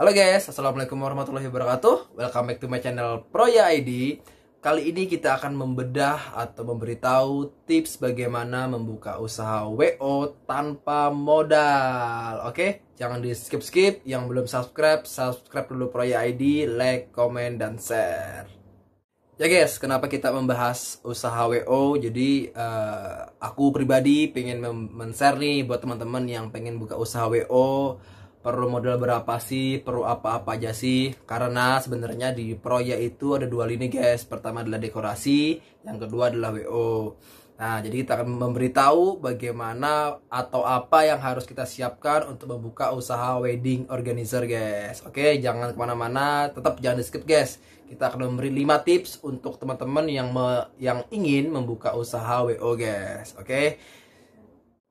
Halo guys, assalamualaikum warahmatullahi wabarakatuh. Welcome back to my channel Proya ID. Kali ini kita akan membedah atau memberitahu tips bagaimana membuka usaha WO tanpa modal. Oke, jangan di skip-skip. Yang belum subscribe, subscribe dulu Proya ID, like, komen, dan share. Ya guys, kenapa kita membahas usaha WO? Jadi aku pribadi pengen men-share nih buat teman-teman yang pengen buka usaha WO. Perlu modal berapa sih, perlu apa-apa aja sih? Karena sebenarnya di Proya itu ada dua lini guys. Pertama adalah dekorasi, yang kedua adalah WO. Nah, jadi kita akan memberitahu bagaimana atau apa yang harus kita siapkan untuk membuka usaha wedding organizer guys. Oke, jangan kemana-mana, tetap jangan di skip guys. Kita akan memberi 5 tips untuk teman-teman yang ingin membuka usaha WO guys. Oke.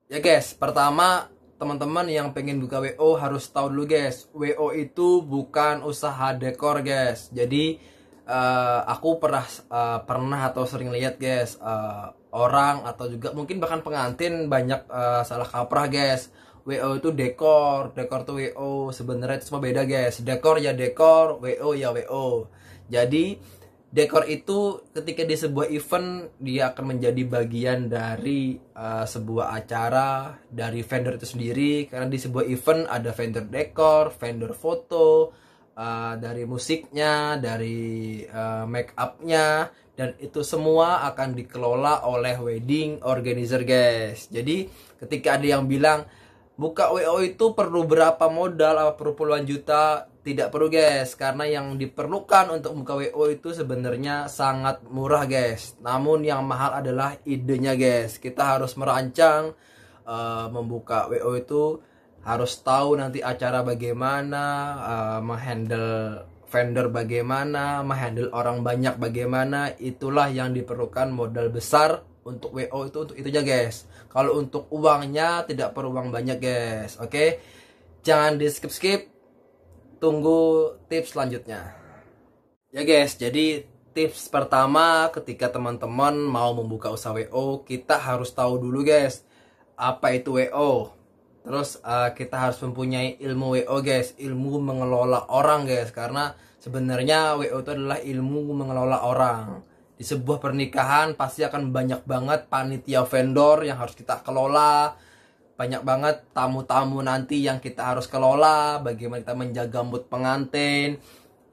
Ya guys, pertama teman-teman yang pengen buka WO harus tahu dulu guys, WO itu bukan usaha dekor guys. Jadi aku pernah atau sering lihat guys, orang atau juga mungkin bahkan pengantin banyak salah kaprah guys. WO itu dekor tuh WO. Sebenarnya itu semua beda guys. Dekor ya dekor, WO ya WO. Jadi dekor itu ketika di sebuah event dia akan menjadi bagian dari sebuah acara dari vendor itu sendiri. Karena di sebuah event ada vendor dekor, vendor foto, dari musiknya, dari make upnya, dan itu semua akan dikelola oleh wedding organizer guys. Jadi ketika ada yang bilang buka WO itu perlu berapa modal, apa perlu puluhan juta? Tidak perlu guys, karena yang diperlukan untuk buka WO itu sebenarnya sangat murah guys. Namun yang mahal adalah idenya guys. Kita harus merancang membuka WO itu, harus tahu nanti acara bagaimana, menghandle vendor bagaimana, menghandle orang banyak bagaimana. Itulah yang diperlukan modal besar untuk WO itu, untuk itunya guys. Kalau untuk uangnya tidak perlu uang banyak guys. Oke, jangan di skip-skip. Tunggu tips selanjutnya. Ya guys, jadi tips pertama ketika teman-teman mau membuka usaha WO, kita harus tahu dulu guys, apa itu WO. Terus kita harus mempunyai ilmu WO guys, ilmu mengelola orang guys. Karena sebenarnya WO itu adalah ilmu mengelola orang. Di sebuah pernikahan pasti akan banyak banget panitia vendor yang harus kita kelola. Banyak banget tamu-tamu nanti yang kita harus kelola. Bagaimana kita menjaga mood pengantin.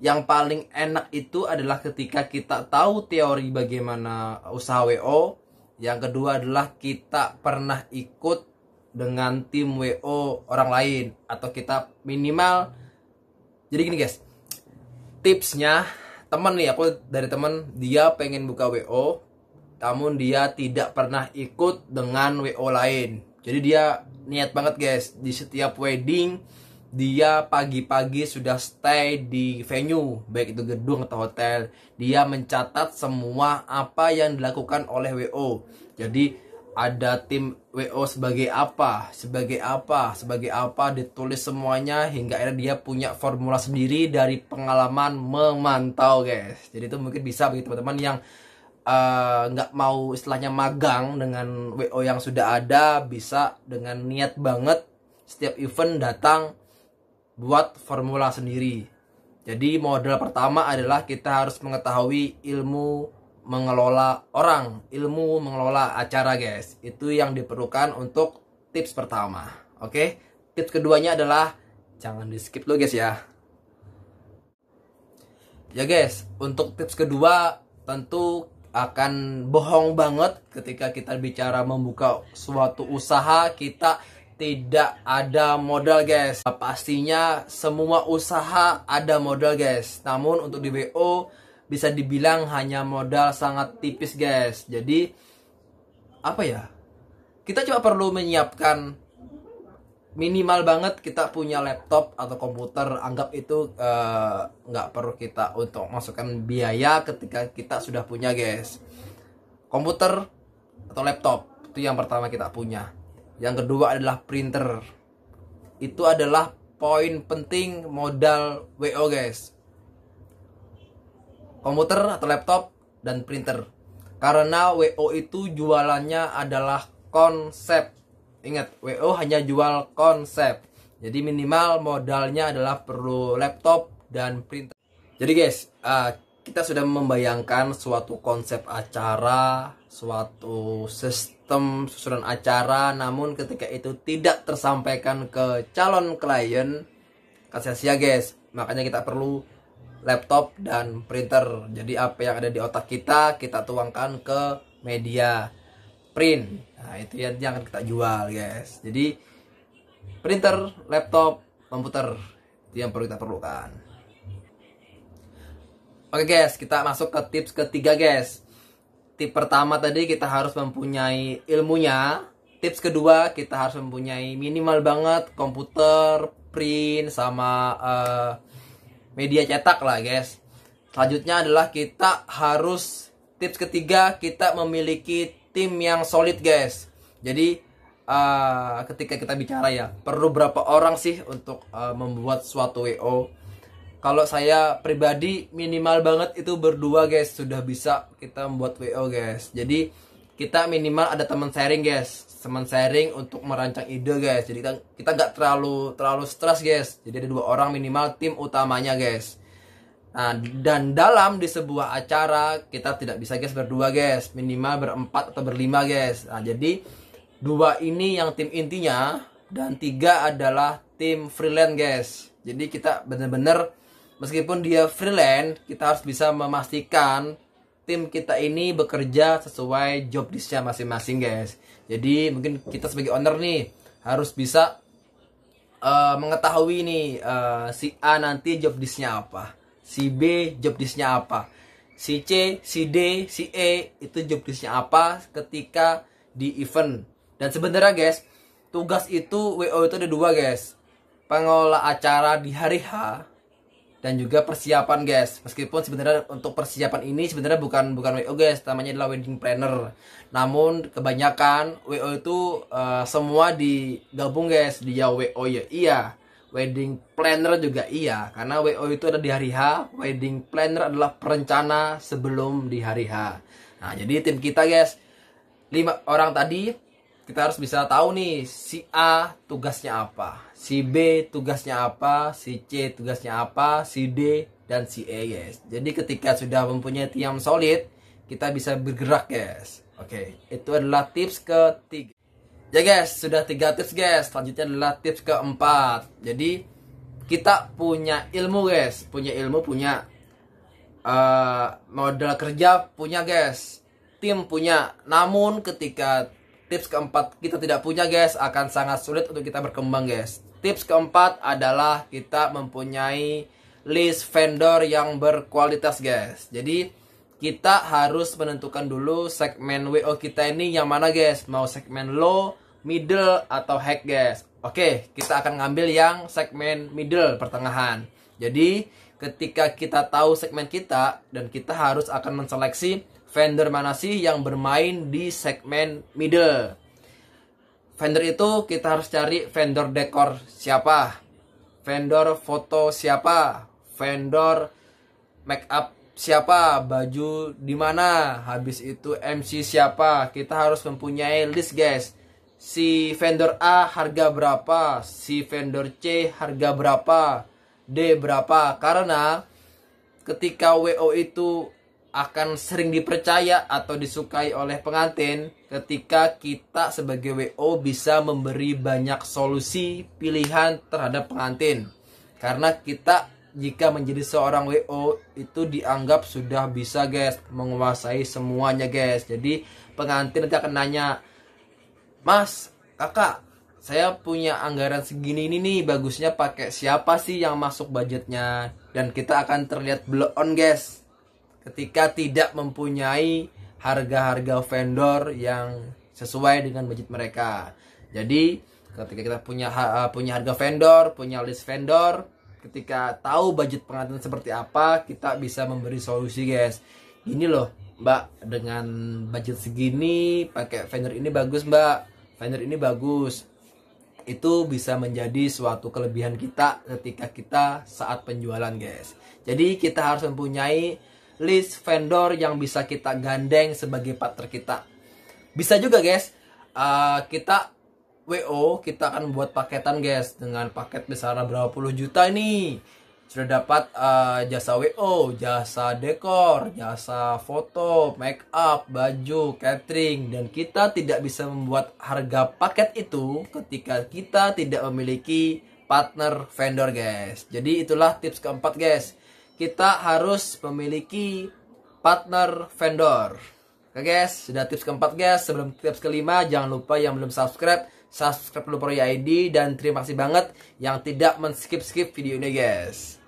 Yang paling enak itu adalah ketika kita tahu teori bagaimana usaha WO. Yang kedua adalah kita pernah ikut dengan tim WO orang lain, atau kita minimal. Jadi gini guys, tipsnya, temen nih, aku dari temen, dia pengen buka WO namun dia tidak pernah ikut dengan WO lain. Jadi dia niat banget guys, di setiap wedding dia pagi-pagi sudah stay di venue, baik itu gedung atau hotel. Dia mencatat semua apa yang dilakukan oleh WO. Jadi ada tim WO sebagai apa, ditulis semuanya hingga akhirnya dia punya formula sendiri dari pengalaman memantau guys. Jadi itu mungkin bisa bagi teman-teman yang nggak mau istilahnya magang dengan WO yang sudah ada, bisa dengan niat banget setiap event datang buat formula sendiri. Jadi modal pertama adalah kita harus mengetahui ilmu mengelola orang, ilmu mengelola acara guys. Itu yang diperlukan untuk tips pertama. Oke, tips keduanya adalah jangan di skip dulu guys ya. Ya guys, untuk tips kedua tentu akan bohong banget ketika kita bicara membuka suatu usaha kita tidak ada modal guys. Pastinya semua usaha ada modal guys. Namun untuk di WO bisa dibilang hanya modal sangat tipis guys. Jadi apa ya, kita cuma perlu menyiapkan minimal banget, kita punya laptop atau komputer. Anggap itu nggak perlu kita untuk masukkan biaya ketika kita sudah punya guys. Komputer atau laptop itu yang pertama kita punya. Yang kedua adalah printer. Itu adalah poin penting modal WO guys. Komputer atau laptop dan printer. Karena WO itu jualannya adalah konsep. Ingat, WO hanya jual konsep. Jadi minimal modalnya adalah perlu laptop dan printer. Jadi guys, kita sudah membayangkan suatu konsep acara, suatu sistem susunan acara, namun ketika itu tidak tersampaikan ke calon klien, kan sia-sia guys. Makanya kita perlu laptop dan printer. Jadi apa yang ada di otak kita tuangkan ke media print. Nah, itu yang akan kita jual guys. Jadi printer, laptop, komputer itu yang perlu kita perlukan. Oke guys, kita masuk ke tips ketiga guys. Tips pertama tadi kita harus mempunyai ilmunya. Tips kedua kita harus mempunyai minimal banget komputer, print, sama media cetak lah guys. Selanjutnya adalah kita harus, tips ketiga, kita memiliki tim yang solid guys. Jadi ketika kita bicara ya, perlu berapa orang sih untuk membuat suatu WO? Kalau saya pribadi minimal banget itu berdua guys, sudah bisa kita membuat WO guys. Jadi kita minimal ada teman sharing guys, teman sharing untuk merancang ide guys. Jadi kita nggak terlalu stres guys. Jadi ada 2 orang minimal tim utamanya guys. Nah, dan dalam di sebuah acara kita tidak bisa guys berdua guys, minimal berempat atau berlima guys. Nah, jadi 2 ini yang tim intinya, dan 3 adalah tim freelance guys. Jadi kita bener-bener meskipun dia freelance, kita harus bisa memastikan tim kita ini bekerja sesuai job desk-nya masing-masing guys. Jadi mungkin kita sebagai owner nih harus bisa mengetahui nih si A nanti job desk-nya apa, si B job desk-nya apa, si C, si D, si E itu job desk-nya apa ketika di event. Dan sebenarnya guys, tugas itu WO itu ada 2 guys. Pengelola acara di hari H dan juga persiapan guys. Meskipun sebenarnya untuk persiapan ini sebenarnya bukan WO guys, namanya adalah wedding planner. Namun kebanyakan WO itu semua digabung guys. Dia WO ya iya, wedding planner juga iya. Karena WO itu ada di hari H, wedding planner adalah perencana sebelum di hari H. Nah, jadi tim kita guys 5 orang tadi, kita harus bisa tahu nih si A tugasnya apa, si B tugasnya apa, si C tugasnya apa, si D dan si E guys. Jadi ketika sudah mempunyai tim solid, kita bisa bergerak guys. Oke, itu adalah tips ketiga. Ya guys, sudah 3 tips guys. Selanjutnya adalah tips keempat. Jadi kita punya ilmu guys, punya modal kerja punya guys, tim punya. Namun ketika tips keempat kita tidak punya guys, akan sangat sulit untuk kita berkembang guys. Tips keempat adalah kita mempunyai list vendor yang berkualitas guys. Jadi kita harus menentukan dulu segmen WO kita ini yang mana guys. Mau segmen low, middle, atau high guys. Oke, kita akan ngambil yang segmen middle, pertengahan. Jadi ketika kita tahu segmen kita, dan kita harus akan menseleksi vendor mana sih yang bermain di segmen middle. Vendor itu kita harus cari vendor dekor siapa, vendor foto siapa, vendor make up siapa, baju di mana, habis itu MC siapa. Kita harus mempunyai list guys. Si vendor A harga berapa, si vendor C harga berapa, D berapa. Karena ketika WO itu akan sering dipercaya atau disukai oleh pengantin ketika kita sebagai WO bisa memberi banyak solusi pilihan terhadap pengantin. Karena kita jika menjadi seorang WO itu dianggap sudah bisa guys menguasai semuanya guys. Jadi pengantin nanti akan nanya, "Mas, kakak, saya punya anggaran segini ini nih, bagusnya pakai siapa sih yang masuk budgetnya?" Dan kita akan terlihat blow on guys ketika tidak mempunyai harga-harga vendor yang sesuai dengan budget mereka. Jadi ketika kita punya harga vendor, punya list vendor, ketika tahu budget pengantin seperti apa, kita bisa memberi solusi guys. Gini loh mbak, dengan budget segini pakai vendor ini bagus mbak, vendor ini bagus. Itu bisa menjadi suatu kelebihan kita ketika kita saat penjualan guys. Jadi kita harus mempunyai list vendor yang bisa kita gandeng sebagai partner kita. Bisa juga guys, kita WO kita akan buat paketan guys, dengan paket besar berapa puluh juta ini. Sudah dapat jasa WO, jasa dekor, jasa foto, make up, baju, catering, dan kita tidak bisa membuat harga paket itu ketika kita tidak memiliki partner vendor guys. Jadi itulah tips keempat guys, kita harus memiliki partner vendor. Oke guys, sudah tips keempat guys. Sebelum tips kelima, jangan lupa yang belum subscribe dulu Proya ID, dan terima kasih banget yang tidak men-skip video ini guys.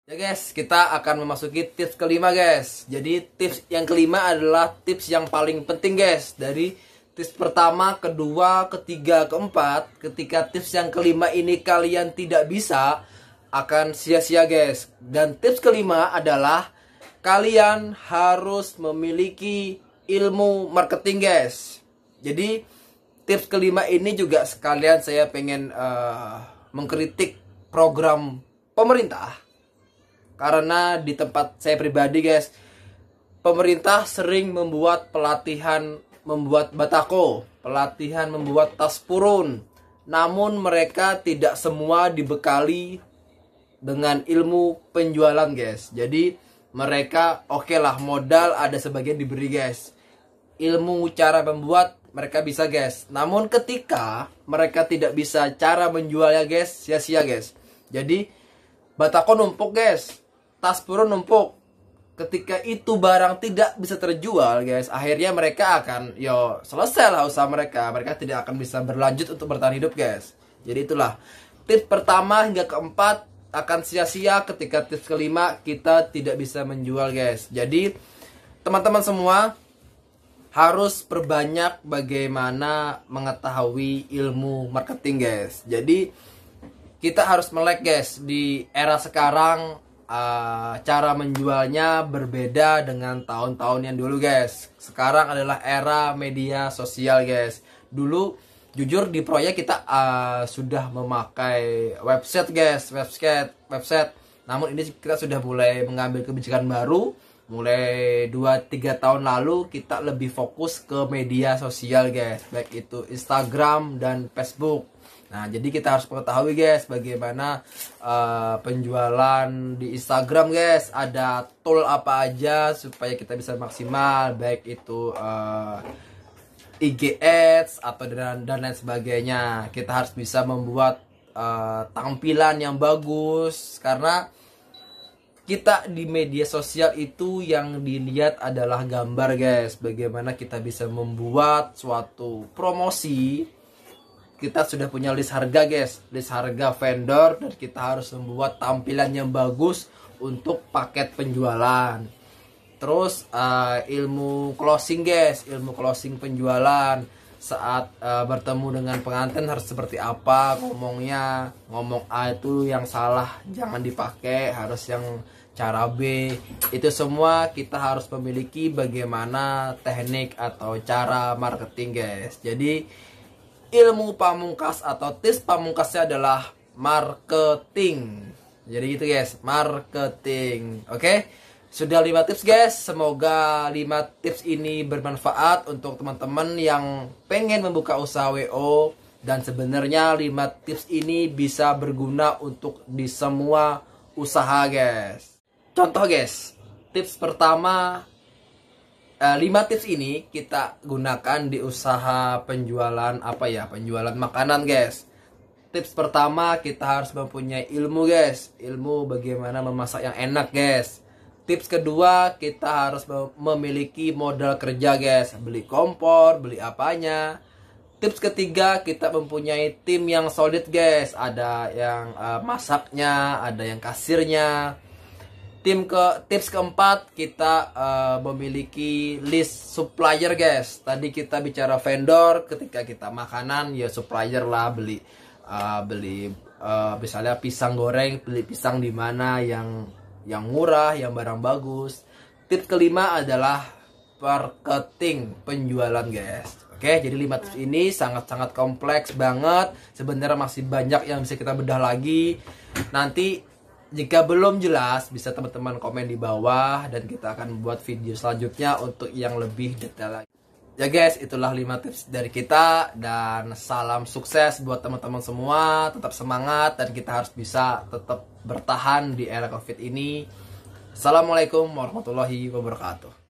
Ya guys, kita akan memasuki tips kelima guys. Jadi tips yang kelima adalah tips yang paling penting guys. Dari tips pertama, kedua, ketiga, keempat, ketika tips yang kelima ini kalian tidak bisa, akan sia-sia guys. Dan tips kelima adalah kalian harus memiliki ilmu marketing guys. Jadi tips kelima ini juga sekalian saya pengen mengkritik program pemerintah. Karena di tempat saya pribadi guys, pemerintah sering membuat pelatihan membuat batako, pelatihan membuat tas purun. Namun mereka tidak semua dibekali dengan ilmu penjualan guys. Jadi mereka oke lah, modal ada sebagian diberi guys. Ilmu cara membuat mereka bisa guys. Namun ketika mereka tidak bisa cara menjualnya guys, sia-sia guys. Jadi batako numpuk guys, tas purun numpuk. Ketika itu barang tidak bisa terjual guys, akhirnya mereka akan selesai lah usaha mereka. Mereka tidak akan bisa berlanjut untuk bertahan hidup guys. Jadi itulah tips pertama hingga keempat akan sia-sia ketika tips kelima kita tidak bisa menjual guys. Jadi teman-teman semua harus perbanyak bagaimana mengetahui ilmu marketing guys. Jadi kita harus melek guys. Di era sekarang cara menjualnya berbeda dengan tahun-tahun yang dulu guys. Sekarang adalah era media sosial guys. Dulu jujur di proyek kita sudah memakai website guys, website. Namun ini kita sudah mulai mengambil kebijakan baru. Mulai 2-3 tahun lalu kita lebih fokus ke media sosial guys, baik itu Instagram dan Facebook. Nah, jadi kita harus mengetahui guys bagaimana penjualan di Instagram guys. Ada tool apa aja supaya kita bisa maksimal, baik itu IG Ads atau dan lain sebagainya. Kita harus bisa membuat tampilan yang bagus, karena kita di media sosial itu yang dilihat adalah gambar guys. Bagaimana kita bisa membuat suatu promosi. Kita sudah punya list harga guys, list harga vendor, dan kita harus membuat tampilan yang bagus untuk paket penjualan. Terus ilmu closing guys, ilmu closing penjualan. Saat bertemu dengan pengantin harus seperti apa ngomongnya. Ngomong A itu yang salah jangan dipakai, harus yang cara B. Itu semua kita harus memiliki bagaimana teknik atau cara marketing guys. Jadi ilmu pamungkas atau tips pamungkasnya adalah marketing. Jadi gitu guys, marketing. Oke, sudah 5 tips guys. Semoga 5 tips ini bermanfaat untuk teman-teman yang pengen membuka usaha WO. Dan sebenarnya 5 tips ini bisa berguna untuk di semua usaha guys. Contoh guys, tips pertama, 5 tips ini kita gunakan di usaha penjualan penjualan makanan guys. Tips pertama, kita harus mempunyai ilmu guys, ilmu bagaimana memasak yang enak guys. Tips kedua, kita harus memiliki modal kerja guys, beli kompor, beli apanya. Tips ketiga, kita mempunyai tim yang solid guys, ada yang masaknya, ada yang kasirnya. Tips keempat, kita memiliki list supplier guys. Tadi kita bicara vendor, ketika kita makanan ya supplier lah, beli misalnya pisang goreng, beli pisang di mana yang murah, yang barang bagus. Tips kelima adalah marketing penjualan guys. Oke, jadi 5 tips ini sangat-sangat kompleks banget. Sebenarnya masih banyak yang bisa kita bedah lagi. Nanti jika belum jelas, bisa teman-teman komen di bawah dan kita akan membuat video selanjutnya untuk yang lebih detail lagi. Ya guys, itulah 5 tips dari kita. Dan salam sukses buat teman-teman semua. Tetap semangat dan kita harus bisa tetap bertahan di era COVID ini. Assalamualaikum warahmatullahi wabarakatuh.